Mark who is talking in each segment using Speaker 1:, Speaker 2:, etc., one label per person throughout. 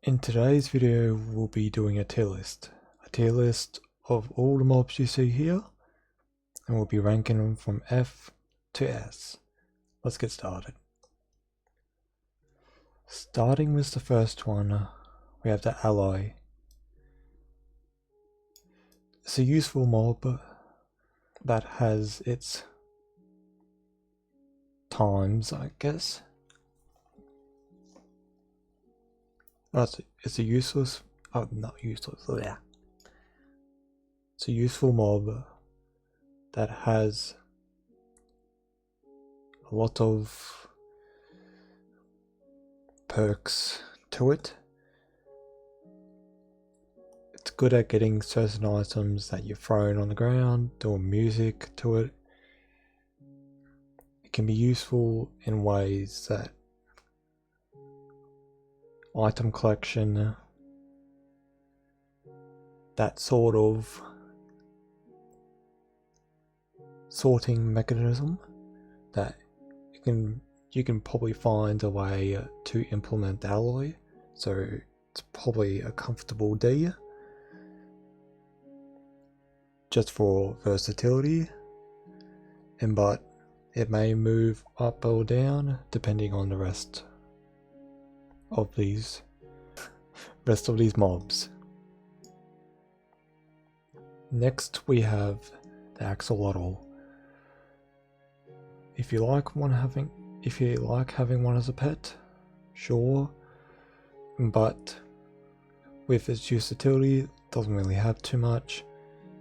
Speaker 1: In today's video, we'll be doing a tier list of all the mobs you see here, and we'll be ranking them from F to S. Let's get started. Starting with the first one, we have the Ally. It's a useful mob that has its times, I guess. It's a useless, not useless, yeah. It's a useful mob that has a lot of perks to it. It's good at getting certain items that you're throwing on the ground, doing music to it. It can be useful in ways that item collection, that sort of sorting mechanism that you can probably find a way to implement Alloy, so it's probably a comfortable D just for versatility, but it may move up or down depending on the rest of these mobs. Next we have the Axolotl. If you like having one as a pet, sure, but with its utility, it doesn't really have too much.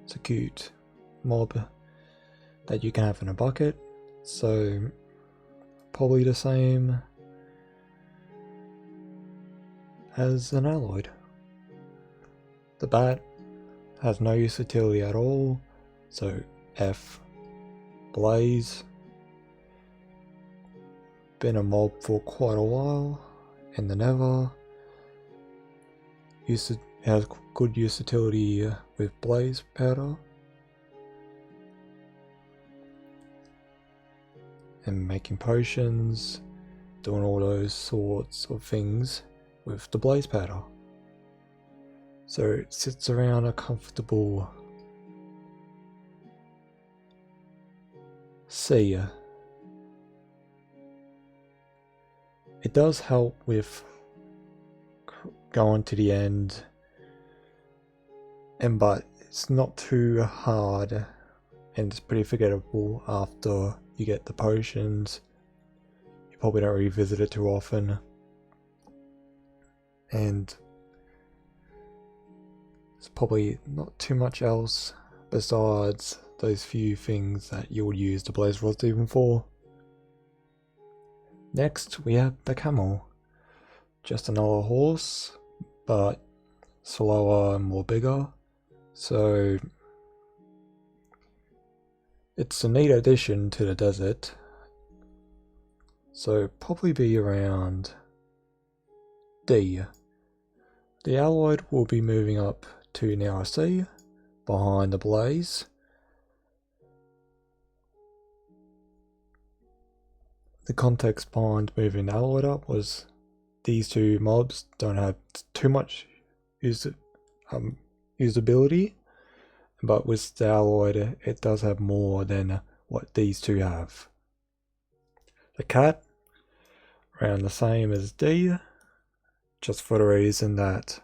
Speaker 1: It's a cute mob that you can have in a bucket, so probably the same as an Alloyed. The bat has no utility at all, so F. Blaze, been a mob for quite a while in the Nether. Has good utility with blaze powder and making potions, doing all those sorts of things with the blaze powder. So it sits around a comfortable C. It does help with going to the end, but it's not too hard and it's pretty forgettable after you get the potions. You probably don't revisit it too often, and there's probably not too much else besides those few things that you'll use the Blaze Rod even for. Next we have the Camel. Just another horse, but slower and more bigger, so it's a neat addition to the desert. So probably be around D. The Alloyed will be moving up to now a C, behind the Blaze. The context behind moving the Alloyed up was these two mobs don't have too much usability, but with the Alloyed it does have more than what these two have. The cat, around the same as D, just for the reason that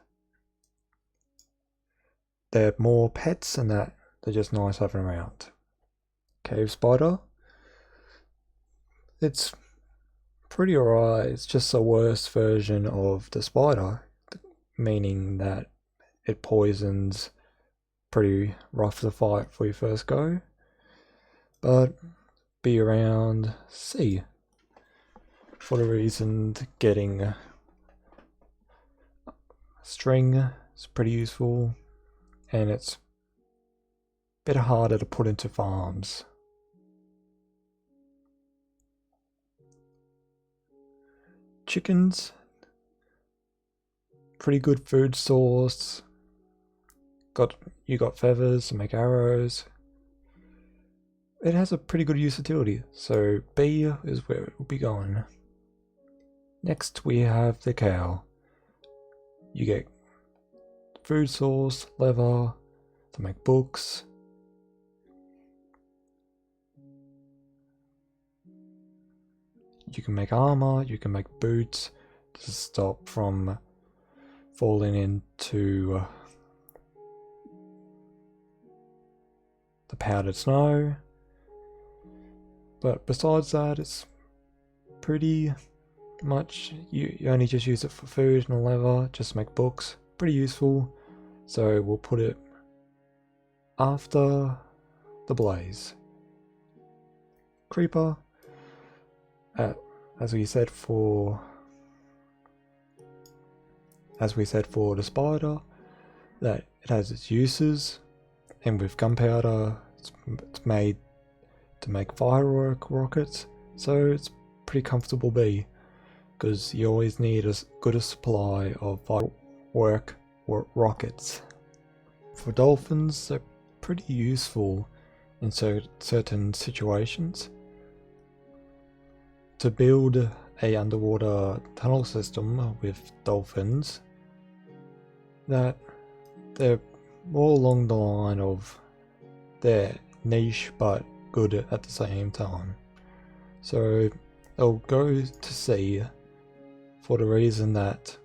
Speaker 1: they have more pets and that they're just nice having around. Cave Spider, it's pretty alright. It's just a worse version of the spider, meaning that it poisons, pretty rough to fight for your first go, but be around C for the reason getting string is pretty useful, and it's a bit harder to put into farms. Chickens, pretty good food source. You got feathers to make arrows. It has a pretty good utility, so B is where it will be going. Next we have the cow. You get food source, leather to make books. You can make armor, you can make boots to stop from falling into the powdered snow. But besides that, it's pretty much, you only just use it for food and leather, just to make books. Pretty useful. So we'll put it after the blaze. Creeper, as we said for the spider, that it has its uses, and with gunpowder it's made to make firework rockets, so it's pretty comfortable bee, because you always need a good supply of firework rockets. For dolphins, they're pretty useful in certain situations. To build a underwater tunnel system with dolphins, that they're more along the line of they're niche but good at the same time. So they'll go to sea for the reason that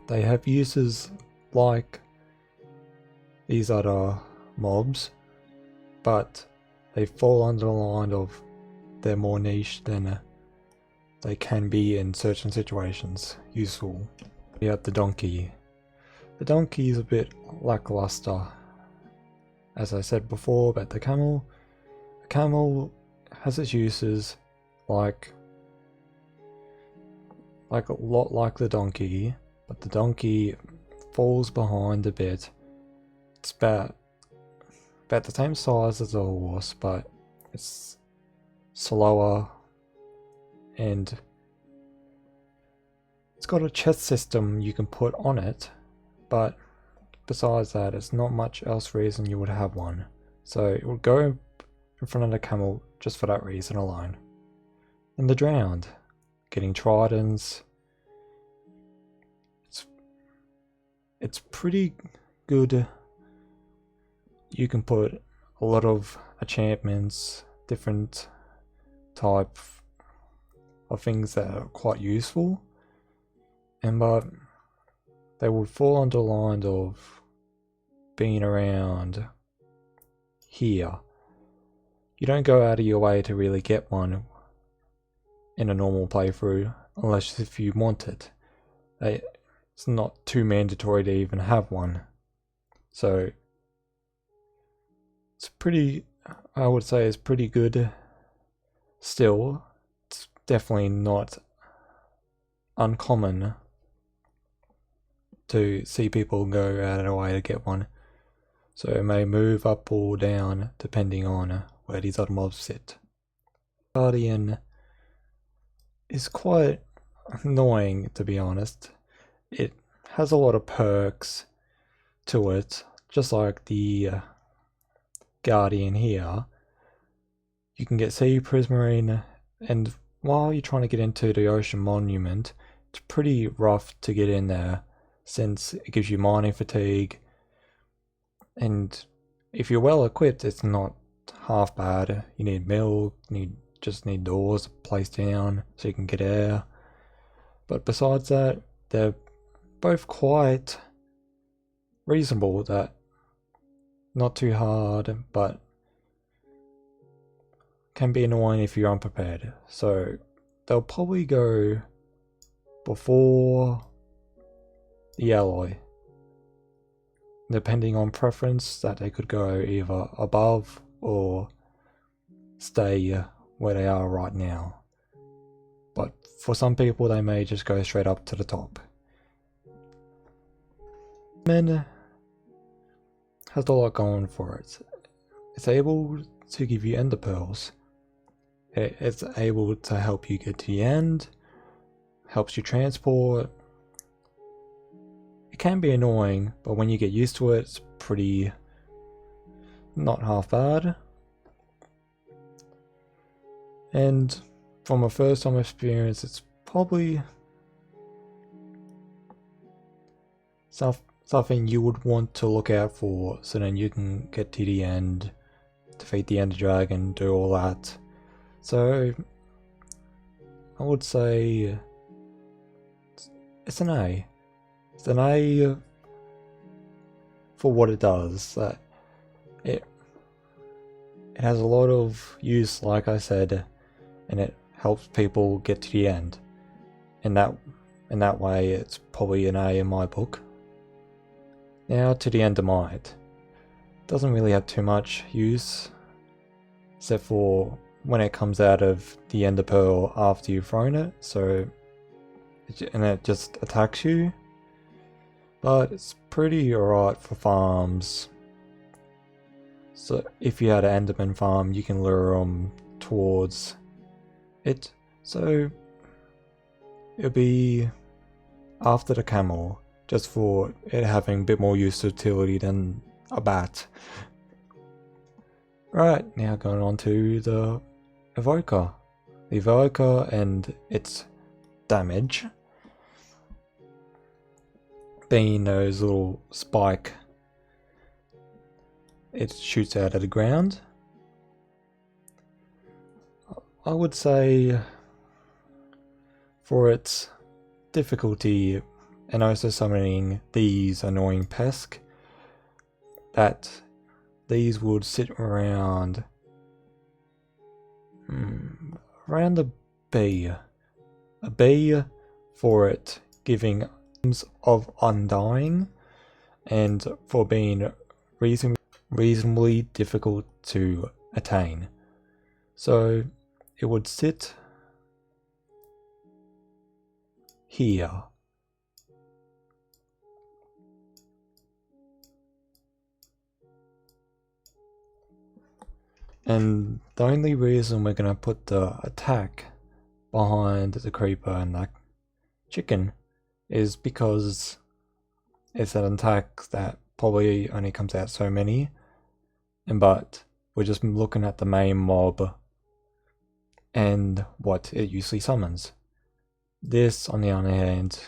Speaker 1: they have uses like these other mobs, but they fall under the line of they're more niche than they can be in certain situations useful. We have the donkey. The donkey is a bit lackluster. As I said before about the camel, the camel has its uses like a lot like the donkey, but the donkey falls behind a bit. It's about the same size as a horse, but it's slower, and it's got a chest system you can put on it, but besides that, it's not much else reason you would have one. So it would go in front of the camel just for that reason alone. And the drowned, getting tridents. It's pretty good. You can put a lot of enchantments, different type of things that are quite useful, and but they would fall under the line of being around here. You don't go out of your way to really get one in a normal playthrough unless if you want it. It's not too mandatory to even have one. So it's pretty, I would say it's pretty good still. It's definitely not uncommon to see people go out of their way to get one. So it may move up or down depending on where these other mobs sit. Guardian is quite annoying, to be honest. It has a lot of perks to it, just like the Guardian here. You can get Sea Prismarine, and while you're trying to get into the Ocean Monument, it's pretty rough to get in there, since it gives you mining fatigue, and if you're well equipped, it's not half bad. You need milk, just need doors placed down so you can get air. But besides that, they're both quite reasonable, that not too hard, but can be annoying if you're unprepared. So they'll probably go before the alloy. Depending on preference, that they could go either above or stay where they are right now. But for some people, they may just go straight up to the top. Men has a lot going for it. It's able to give you ender pearls. It's able to help you get to the end, helps you transport. It can be annoying, but when you get used to it, it's pretty not half bad. And from a first time experience, it's probably something you would want to look out for, so then you can get to the end, defeat the Ender Dragon, do all that. So I would say it's an A. It's an A for what it does. That it has a lot of use, like I said, and it helps people get to the end. In that way, it's probably an A in my book. Now to the Endermite. Doesn't really have too much use, except for when it comes out of the Ender Pearl after you've thrown it, and it just attacks you. But it's pretty alright for farms. So if you had an Enderman farm, you can lure them towards it. So it'll be after the camel, just for it having a bit more utility than a bat. Right, now going on to the Evoker. The Evoker and its damage, being those little spike it shoots out of the ground. I would say for its difficulty and also summoning these annoying pests, that these would sit around the B. A B for it giving of Undying, and for being reasonably difficult to attain. So it would sit here. And the only reason we're going to put the attack behind the creeper and the chicken is because it's an attack that probably only comes out so many, but we're just looking at the main mob and what it usually summons. This, on the other hand,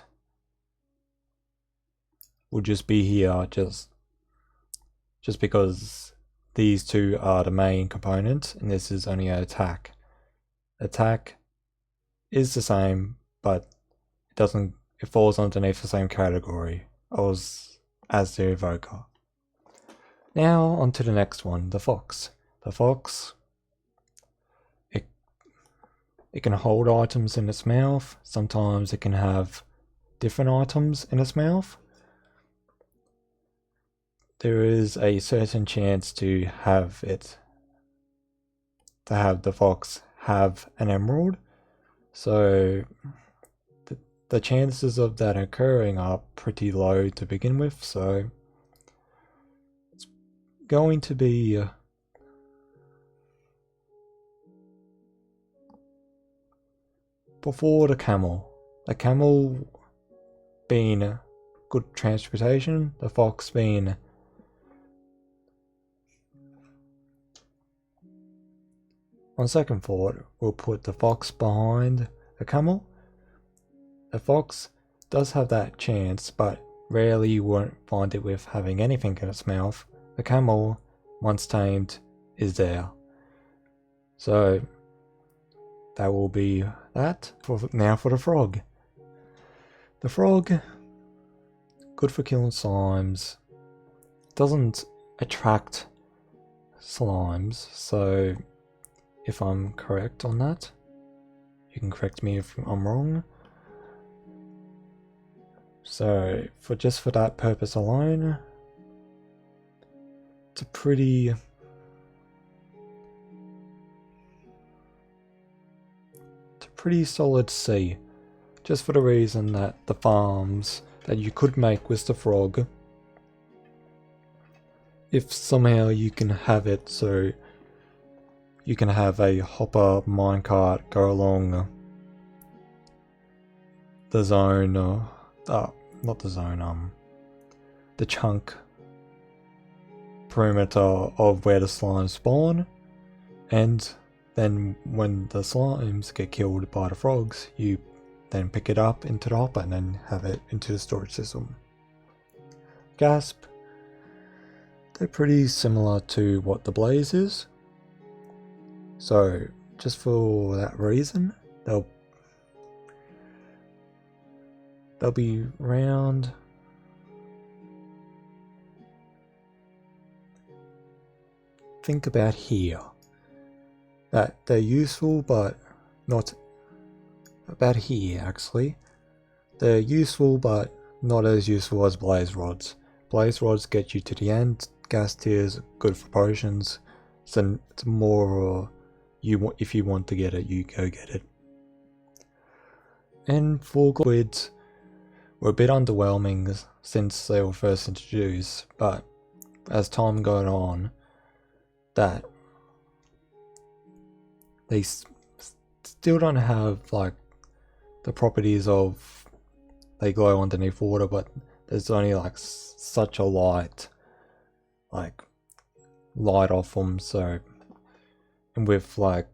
Speaker 1: would just be here just because these two are the main components, and this is only an attack. Attack is the same, but it falls underneath the same category as the Evoker. Now on to the next one, the Fox. The Fox, it can hold items in its mouth. Sometimes it can have different items in its mouth. There is a certain chance to have the fox have an emerald. So the chances of that occurring are pretty low to begin with. So it's going to be before the camel. The camel being good transportation, the fox being on second thought, we'll put the fox behind the camel. The fox does have that chance, but rarely you won't find it with having anything in its mouth. The camel, once tamed, is there. So that will be that. Now for the frog. The frog, good for killing slimes. Doesn't attract slimes, so if I'm correct on that, you can correct me if I'm wrong. So for that purpose alone, it's a pretty solid C, just for the reason that the farms that you could make with the frog, if somehow you can have it so you can have a hopper minecart go along the zone, not the zone, the chunk perimeter of where the slimes spawn, and then when the slimes get killed by the frogs, you then pick it up into the hopper and then have it into the storage system. Gasp. They're pretty similar to what the Blaze is. So just for that reason, they'll be round. Think about here. That they're useful, but not about here actually. They're useful, but not as useful as Blaze Rods. Blaze Rods get you to the end. Gas Tears good for potions. So it's more if you want to get it, you go get it. And for Squids were a bit underwhelming since they were first introduced, but as time got on, that they still don't have like the properties of they glow underneath water, but there's only like such a light off them. So, and with like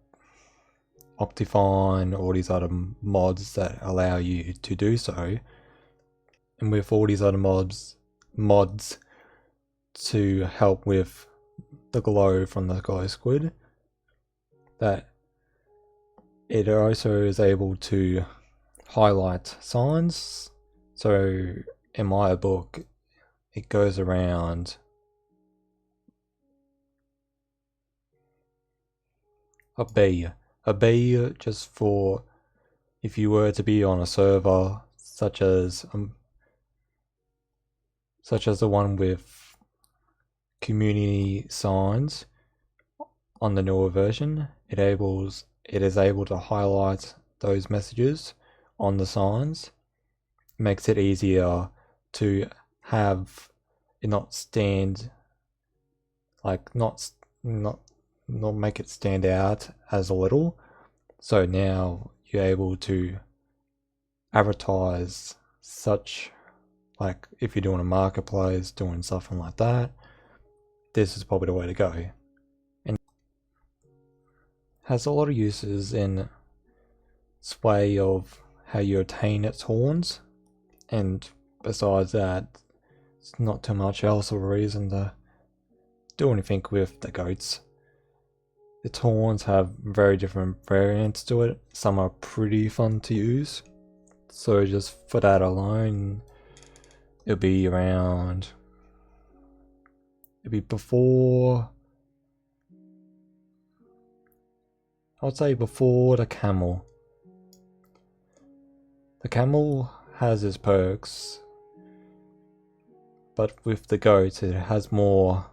Speaker 1: Optifine, all these other mods that allow you to do so, and with all these other mods to help with the glow from the Glow Squid, that it also is able to highlight signs. So in my book, it goes around a B just for if you were to be on a server such as the one with community signs on the newer version. It is able to highlight those messages on the signs. It makes it easier to have it not stand not make it stand out as a little. So now you're able to advertise such, like if you're doing a marketplace, doing something like that, this is probably the way to go. And has a lot of uses in its way of how you attain its horns, and besides that, it's not too much else of a reason to do anything with the goats. Its horns have very different variants to it. Some are pretty fun to use. So just for that alone, it'll be before, I would say before the camel. The camel has its perks, but with the goat it has more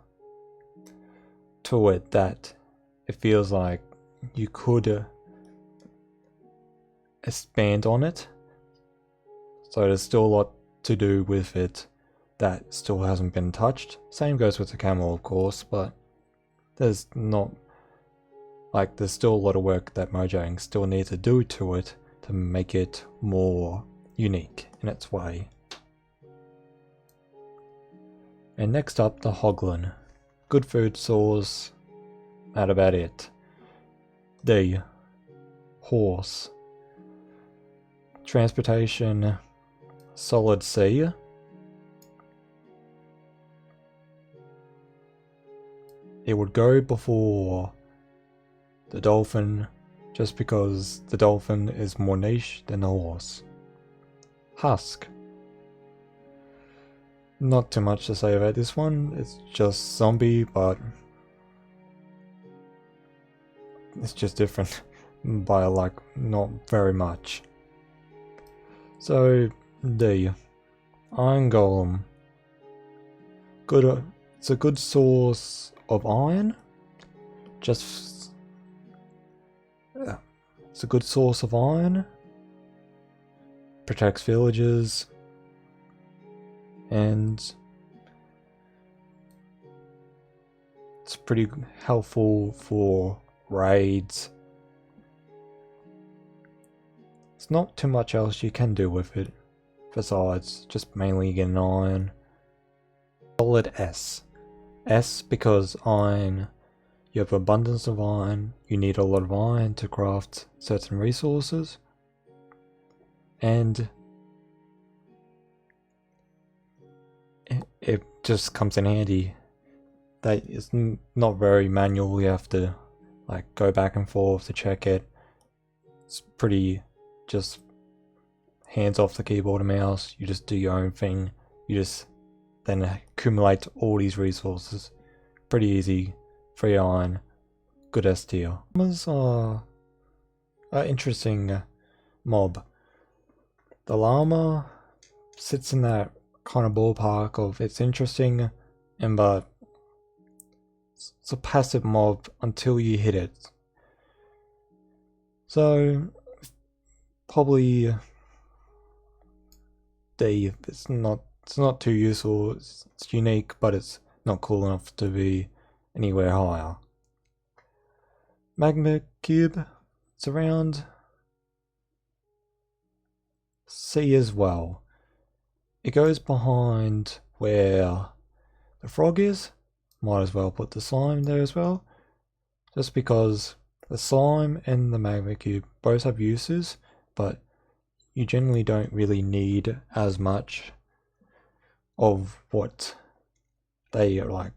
Speaker 1: to it that it feels like you could expand on it. So there's still a lot to do with it that still hasn't been touched. Same goes with the camel, of course, but there's still a lot of work that Mojang still needs to do to it to make it more unique in its way. And next up, the Hoglin. Good food source, that about it. The horse. Transportation, solid sea. It would go before the dolphin just because the dolphin is more niche than the horse. Husk. Not too much to say about this one, it's just zombie, but it's just different by not very much. So the Iron Golem. It's a good source of iron. It's a good source of iron. Protects villages. And it's pretty helpful for raids. There's not too much else you can do with it besides just mainly get an iron. Solid S. S because iron, you have abundance of iron, you need a lot of iron to craft certain resources, and it just comes in handy. That is not very manual. You have to like go back and forth to check it. It's pretty just hands off the keyboard and mouse. You just do your own thing. You just then accumulate all these resources. Pretty easy, free iron, good S tier. Llamas are an interesting mob. The llama sits in that kind of ballpark of it's interesting, but it's a passive mob until you hit it. So probably D. It's not too useful. It's unique, but it's not cool enough to be anywhere higher. Magma Cube, it's around C as well. It goes behind where the frog is. Might as well put the slime there as well, just because the slime and the magma cube both have uses, but you generally don't really need as much of what they like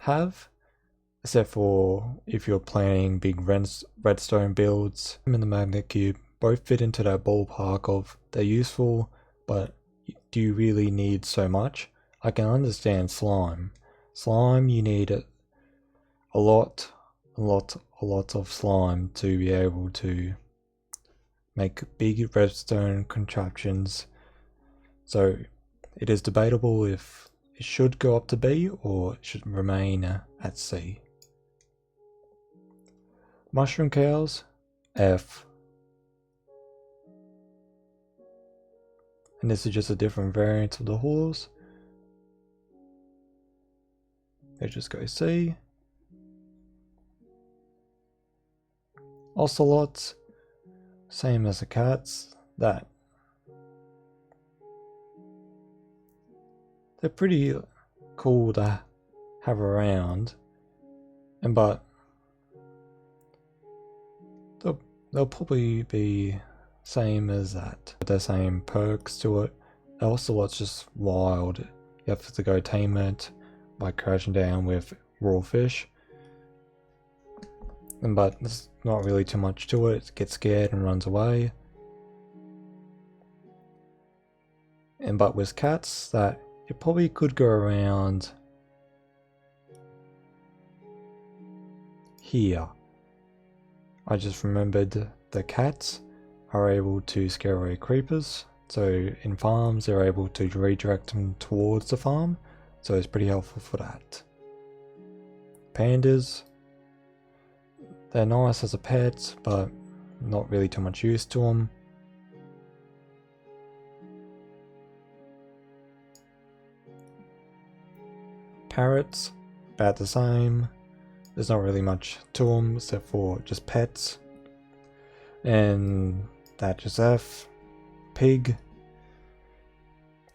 Speaker 1: have, except for if you're planning big redstone builds. And the magnet cube both fit into that ballpark of they're useful, but do you really need so much? I can understand slime. Slime, you need a lot of slime to be able to make big redstone contraptions. So it is debatable if it should go up to B or it should remain at C. Mushroom cows, F. And this is just a different variant of the horse. They just go C. Ocelots, same as the cats, that. They're pretty cool to have around, but they'll probably be same as that. The same perks to it. The ocelot's just wild. You have to go tame it by crashing down with raw fish. But there's not really too much to it. It gets scared and runs away. But with cats, that it probably could go around here. I just remembered the cats are able to scare away creepers. So in farms, they're able to redirect them towards the farm. So it's pretty helpful for that. Pandas, they're nice as a pet, but not really too much use to them. Parrots, about the same. There's not really much to them except for just pets. And that's just F. Pig,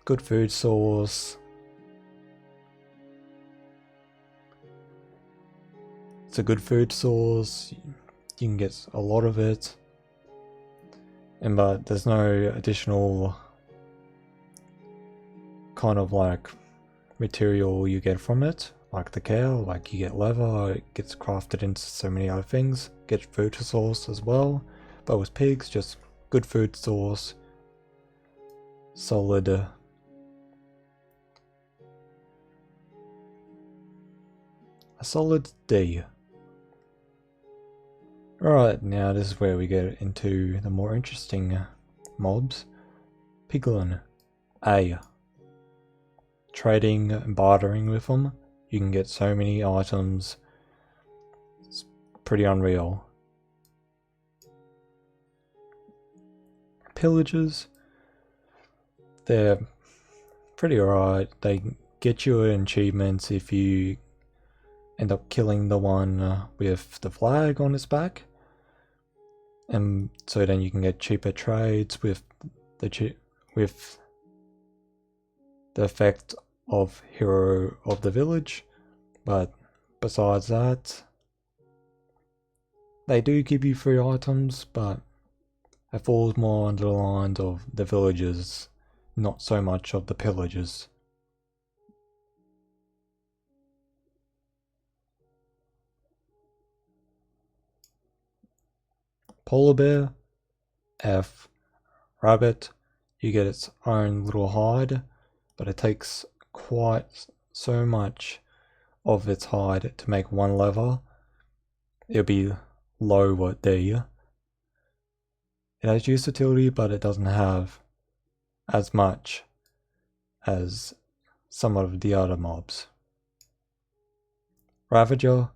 Speaker 1: good food source. It's a good food source. You can get a lot of it, but there's no additional kind of like material you get from it, like the cow. Like you get leather, it gets crafted into so many other things. Get food source as well, but with pigs, just good food source, solid. A solid D. Alright, now this is where we get into the more interesting mobs. Piglin, A. Trading and bartering with them, you can get so many items. It's pretty unreal. Pillagers, they're pretty alright. They get you achievements if you end up killing the one with the flag on its back, and so then you can get cheaper trades with the effect of hero of the village. But besides that, they do give you free items, but it falls more under the lines of the villagers, not so much of the pillagers. Polar bear. F. Rabbit. You get its own little hide, but it takes quite so much of its hide to make one leather. It'll be low D. It has utility, but it doesn't have as much as some of the other mobs. Ravager.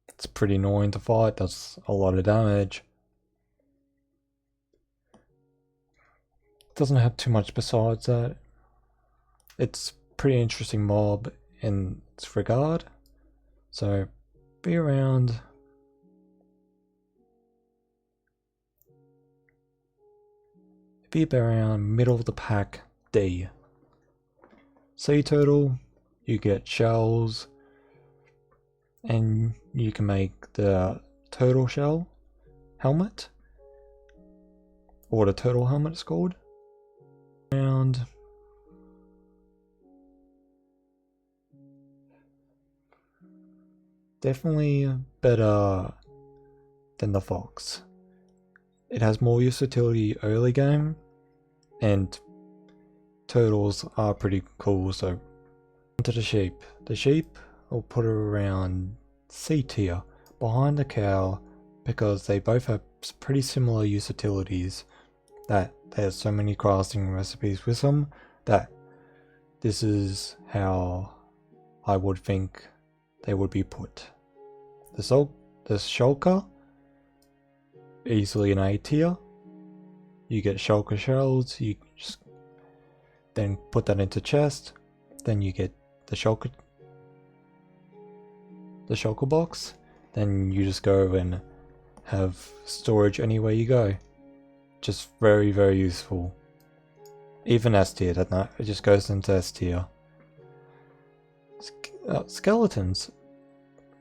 Speaker 1: It's pretty annoying to fight, does a lot of damage. Doesn't have too much besides that. It's pretty interesting mob in its regard. So be around middle of the pack D. Sea turtle, you get shells, and you can make the turtle shell helmet, or the turtle helmet it's called. And definitely better than the fox. It has more utility early game, and turtles are pretty cool. So onto the sheep. The sheep, I'll put it around C tier, behind the cow, because they both have pretty similar utilities, that there's so many crafting recipes with them that this is how I would think they would be put. The shulker, easily an A tier. You get shulker shells, you just then put that into chest, then you get the shulker box, then you just go and have storage anywhere you go. Just very, very useful. Even S tier, doesn't it? It just goes into S tier. Skeletons,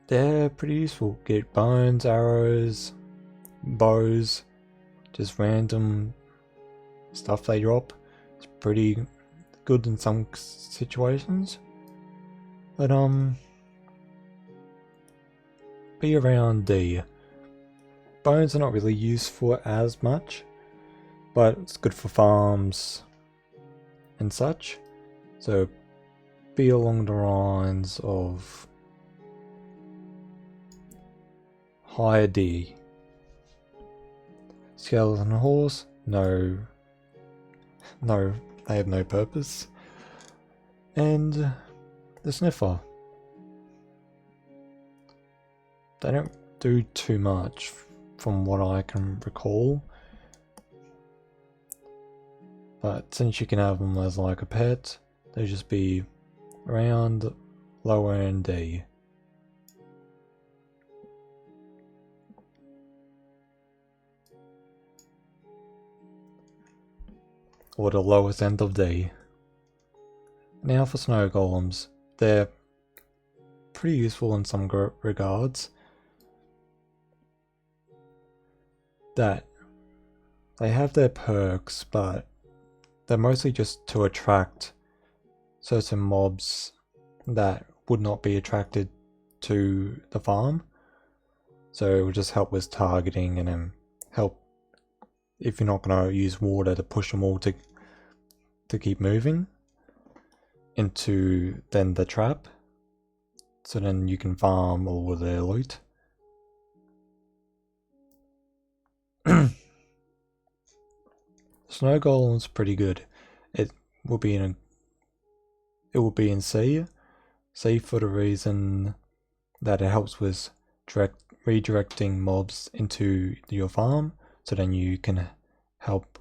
Speaker 1: they're pretty useful. Get bones, arrows, bows, just random stuff they drop. It's pretty good in some situations, but be around D. Bones are not really useful as much, but it's good for farms and such, so be along the lines of higher D. Skeleton horse, no, they have no purpose. And the sniffer, they don't do too much from what I can recall, but since you can have them as like a pet, they just be around lower end D. Or the lowest end of D. Now for snow golems, they're pretty useful in some regards. That they have their perks, but they're mostly just to attract certain mobs that would not be attracted to the farm. So it will just help with targeting, and then help if you're not going to use water to push them all to keep moving into then the trap, so then you can farm all of their loot. Snow golem's pretty good. It will be in C for the reason that it helps with redirecting mobs into your farm, so then you can help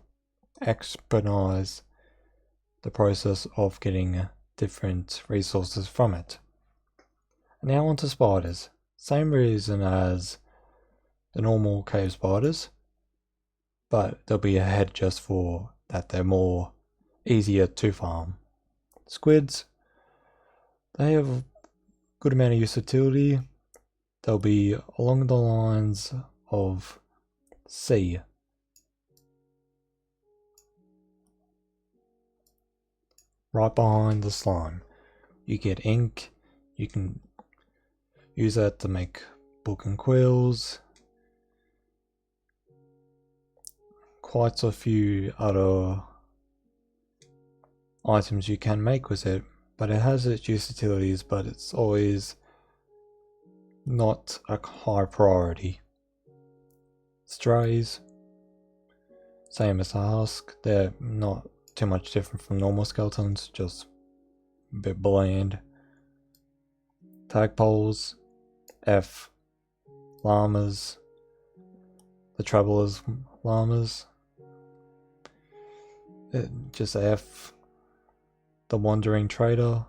Speaker 1: expedite the process of getting different resources from it. Now onto spiders. Same reason as the normal cave spiders, but there'll be a head just for that, they're more easier to farm. Squids, they have a good amount of utility. They'll be along the lines of C. Right behind the slime. You get ink, you can use that to make book and quills. quite a few other items you can make with it, but it has its utilities, but it's always not a high priority. Strays, same as the husk, they're not too much different from normal skeletons, just a bit bland. Tagpoles, F. Llamas, the Traveller's Llamas, just F. The Wandering Trader.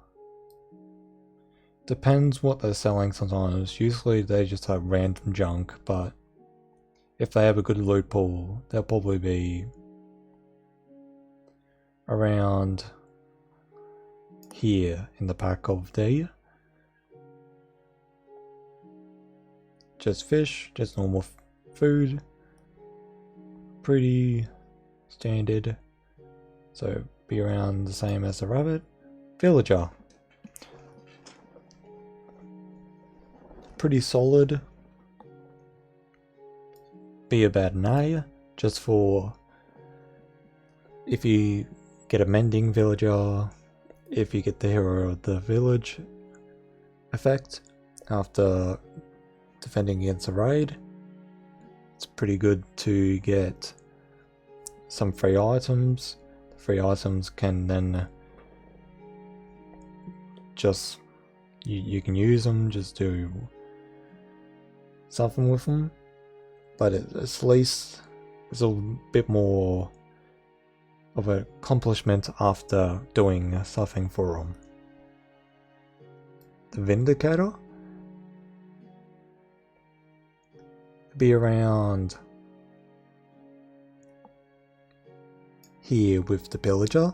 Speaker 1: Depends what they're selling sometimes. Usually they just have random junk, but if they have a good loot pool, they'll probably be around here in the pack of D. Just fish, just normal food. Pretty standard. So be around the same as a rabbit. Villager. Pretty solid. Be about an A, just for if you get a mending villager, if you get the hero of the village effect after defending against a raid. It's pretty good to get some free items. The free items can then just you can use them, just do something with them, but at least it's a bit more of an accomplishment after doing something for them. The Vindicator be around here with the Pillager.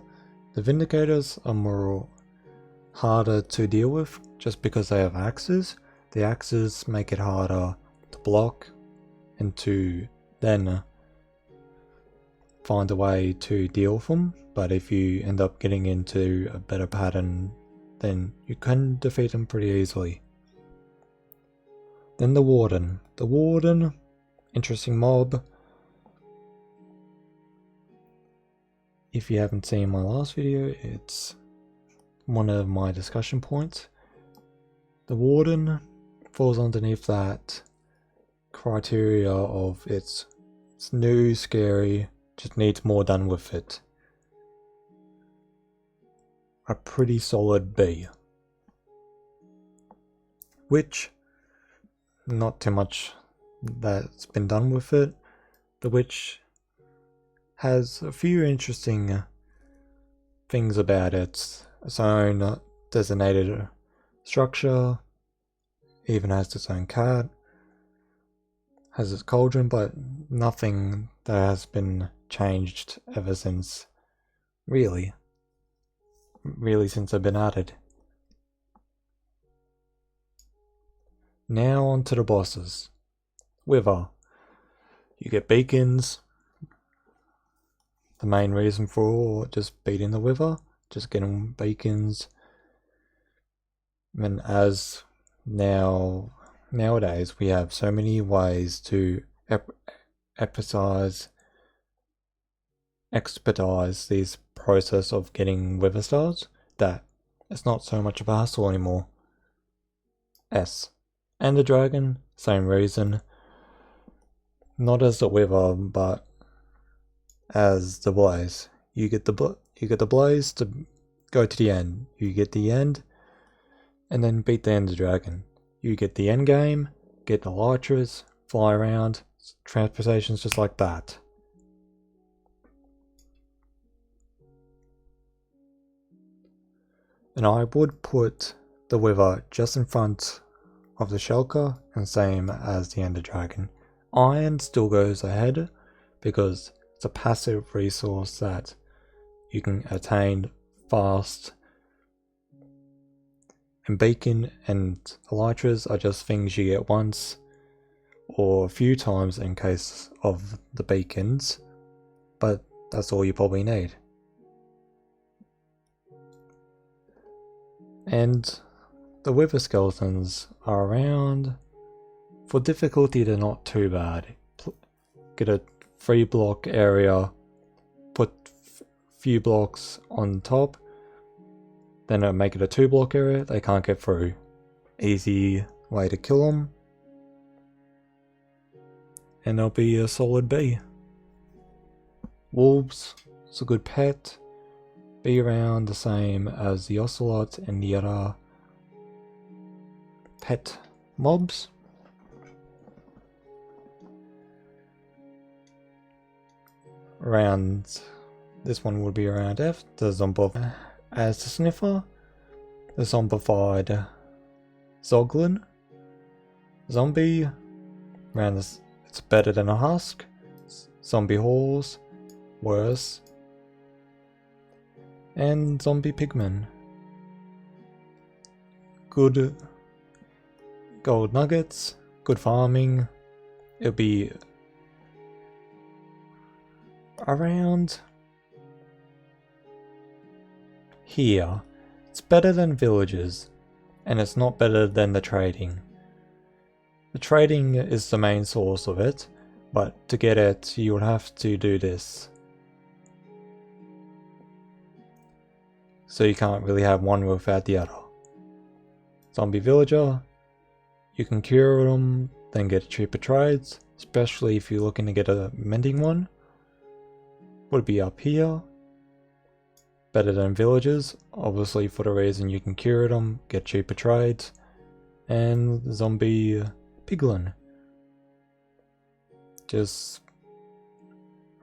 Speaker 1: The Vindicators are more harder to deal with just because they have axes. The axes make it harder to block and to then find a way to deal with them, but if you end up getting into a better pattern, then you can defeat them pretty easily. Then the Warden. The Warden, interesting mob. If you haven't seen my last video, it's one of my discussion points. The Warden falls underneath that criteria of it's new, scary, just needs more done with it. A pretty solid B. Witch, not too much that's been done with it. The Witch has a few interesting things about it. Its own designated structure, even has its own cat, has its cauldron, but nothing that has been changed ever since, really since they've been added. Now on to the bosses. Wither. You get beacons. The main reason for just beating the Wither, just getting beacons. And as nowadays we have so many ways to expedite this process of getting Wither stars that it's not so much of a hassle anymore. S. And the Dragon, same reason. Not as the Wither, but as the Blaze. You get the Blaze to go to the end. You get the end, and then beat the Ender Dragon. You get the end game, get the Elytras, fly around, transportations just like that. And I would put the Wither just in front of the Shulker and same as the Ender Dragon. Iron still goes ahead because it's a passive resource that you can attain fast. And Beacon and Elytras are just things you get once or a few times in case of the beacons, but that's all you probably need. And the Wither skeletons are around. For difficulty, they're not too bad. Get a 3-block area, put few blocks on top, then it'll make it a 2-block area. They can't get through. Easy way to kill them, and they'll be a solid B. Wolves, it's a good pet. Be around the same as the ocelot and the other pet mobs. Around, this one would be around F, the Zombie as the Sniffer, the Zombified Zoglin, Zombie, around this, it's better than a Husk, Zombie Horse, worse, and Zombie Pigman. Good gold nuggets, good farming. It'll be around here. It's better than villages, and it's not better than the trading. The trading is the main source of it, but to get it you would have to do this. So you can't really have one without the other. Zombie villager, you can cure them, then get cheaper trades, especially if you're looking to get a mending one. Would be up here. Better than villagers, obviously for the reason you can cure them, get cheaper trades. And Zombie Piglin. Just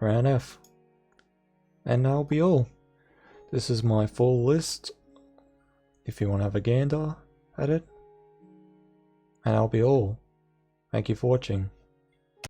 Speaker 1: around F. And that'll be all. This is my full list, if you want to have a gander at it. And that'll be all. Thank you for watching.